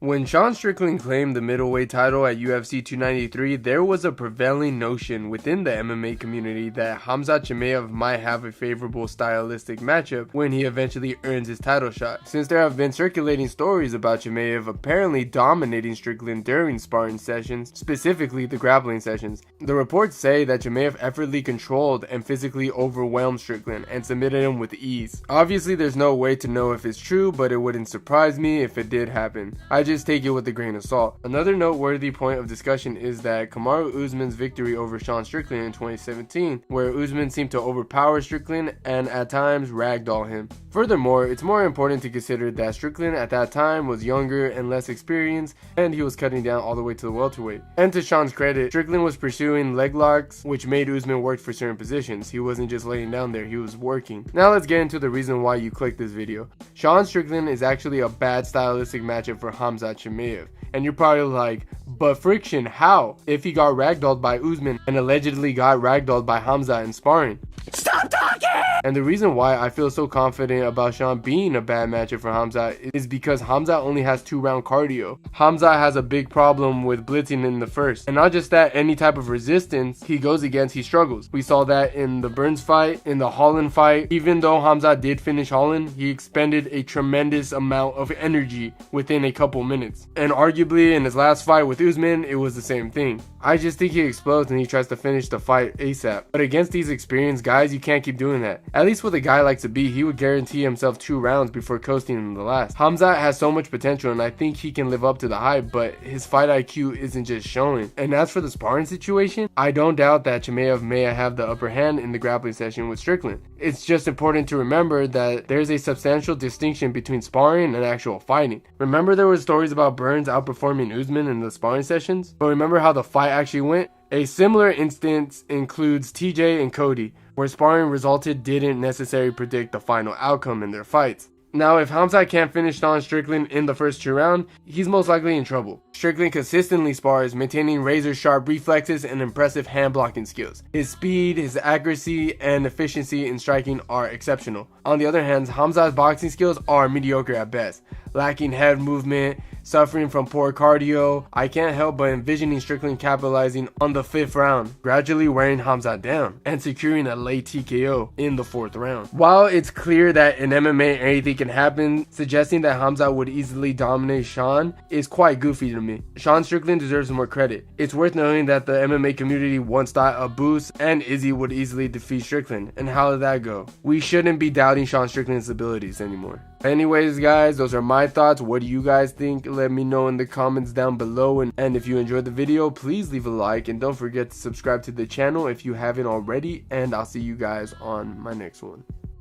When Sean Strickland claimed the middleweight title at UFC 293, there was a prevailing notion within the MMA community that Khamzat Chimaev might have a favorable stylistic matchup when he eventually earns his title shot, since there have been circulating stories about Chimaev apparently dominating Strickland during sparring sessions, specifically the grappling sessions. The reports say that Chimaev effortlessly controlled and physically overwhelmed Strickland and submitted him with ease. Obviously, there's no way to know if it's true, but it wouldn't surprise me if it did happen. I just take it with a grain of salt. Another noteworthy point of discussion is that Kamaru Usman's victory over Sean Strickland in 2017, where Usman seemed to overpower Strickland and at times ragdoll him. Furthermore, it's more important to consider that Strickland at that time was younger and less experienced, and he was cutting down all the way to the welterweight. And to Sean's credit, Strickland was pursuing leg locks, which made Usman work for certain positions. He wasn't just laying down there, he was working. Now let's get into the reason why you clicked this video. Sean Strickland is actually a bad stylistic matchup for Khamzat Chimaev. And you're probably like, but friction, how? If he got ragdolled by Usman and allegedly got ragdolled by Khamzat in sparring. Stop talking! And the reason why I feel so confident about Sean being a bad matchup for Khamzat is because Khamzat only has 2-round cardio. Khamzat has a big problem with blitzing in the first. And not just that, any type of resistance he goes against, he struggles. We saw that in the Burns fight, in the Holland fight. Even though Khamzat did finish Holland, he expended a tremendous amount of energy within a couple minutes. And arguably in his last fight with Usman, it was the same thing. I just think he explodes and he tries to finish the fight ASAP. But against these experienced guys, you can't keep doing that. At least with a guy like Sabih, he would guarantee himself 2 rounds before coasting in the last. Khamzat has so much potential and I think he can live up to the hype, but his fight IQ isn't just showing. And as for the sparring situation, I don't doubt that Chimaev may have the upper hand in the grappling session with Strickland. It's just important to remember that there's a substantial distinction between sparring and actual fighting. Remember there were stories about Burns outperforming Usman in the sparring sessions? But remember how the fight actually went? A similar instance includes TJ and Cody, where sparring resulted didn't necessarily predict the final outcome in their fights. Now, if Khamzat can't finish Sean Strickland in the first 2 rounds, he's most likely in trouble. Strickland consistently spars, maintaining razor-sharp reflexes and impressive hand-blocking skills. His speed, his accuracy, and efficiency in striking are exceptional. On the other hand, Khamzat's boxing skills are mediocre at best, lacking head movement, suffering from poor cardio. I can't help but envisioning Strickland capitalizing on the 5th round, gradually wearing Khamzat down, and securing a late TKO in the 4th round. While it's clear that in MMA anything can happen, suggesting that Khamzat would easily dominate Sean is quite goofy to me. Sean Strickland deserves more credit. It's worth knowing that the MMA community once thought a Boost and Izzy would easily defeat Strickland, and how did that go? We shouldn't be doubting Sean Strickland's abilities anymore. Anyways guys, those are my thoughts. What do you guys think? Let me know in the comments down below, and if you enjoyed the video, please leave a like and don't forget to subscribe to the channel if you haven't already, and I'll see you guys on my next one.